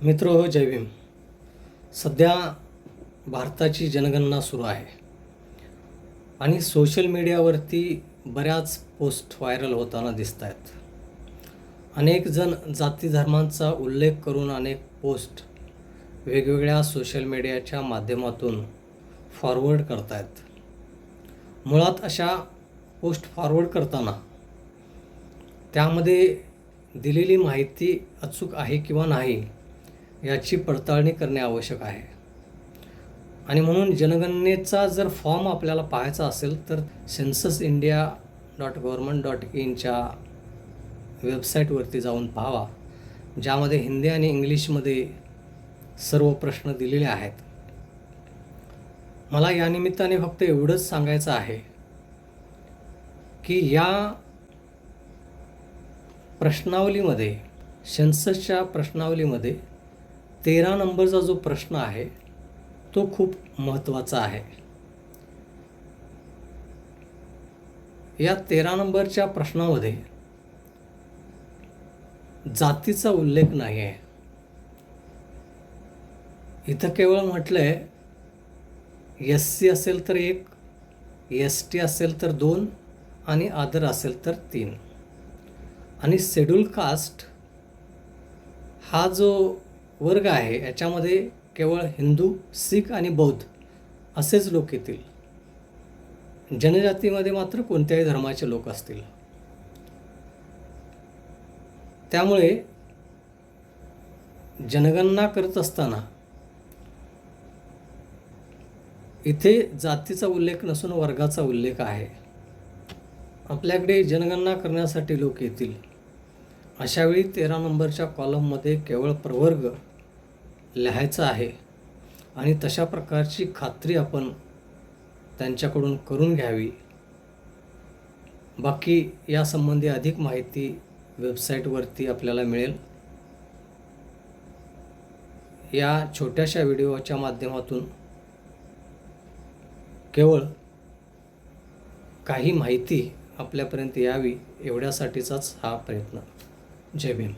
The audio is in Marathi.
मित्र जय भीम. सध्या भारताची जनगणना सुरू आहे आणि सोशल मीडियावरती बऱ्याच पोस्ट व्हायरल होताना दिसत आहेत. अनेक जण जाती धर्मांचा उल्लेख करून अनेक पोस्ट वेगवेगळ्या सोशल मीडियाच्या माध्यमातून फॉरवर्ड करत आहेत. मुळात अशा पोस्ट फॉरवर्ड करताना त्यामध्ये दिलेली माहिती अचूक आहे किंवा नाही याची पडताळणी करणे आवश्यक आहे. आणि म्हणून जनगणनेचा जर फॉर्म आपल्याला पाहायचा असेल तर censusindia.government.in वेबसाईटवरती जाऊन पाहावा, ज्यामध्ये हिंदी आणि इंग्लिशमध्ये सर्व प्रश्न दिलेले आहेत. मला या निमित्ताने फक्त एवढंच सांगायचं आहे की या प्रश्नावलीमध्ये, सेन्ससच्या प्रश्नावलीमध्ये 13 नंबरचा जो प्रश्न आहे तो खूप महत्त्वाचा आहे. या 13 नंबरच्या प्रश्नामध्ये जातीचा उल्लेख नाही आहे. इथं केवळ म्हटलं आहे SC असेल तर 1, ST असेल तर 2 आणि अदर असेल तर 3. आणि शेड्यूल कास्ट हा जो वर्ग आहे याच्यामध्ये केवळ हिंदू, शीख आणि बौद्ध असेच लोक येतील. जनजातीमध्ये मात्र कोणत्याही धर्माचे लोक असतील. त्यामुळे जनगणना करत असताना इथे जातीचा उल्लेख नसून वर्गाचा उल्लेख आहे. आपल्याकडे जनगणना करण्यासाठी लोक येतील. अशावेळी 13 नंबरच्या कॉलममध्ये केवळ प्रवर्ग लिहायचा आहे आणि तशा प्रकारची खात्री आपण त्यांच्याकडून करून घ्यावी. बाकी यासंबंधी अधिक माहिती वेबसाईटवरती आपल्याला मिळेल. या छोट्याशा व्हिडिओच्या माध्यमातून केवळ काही माहिती आपल्यापर्यंत यावी एवढ्यासाठीचाच हा प्रयत्न. जय भीम.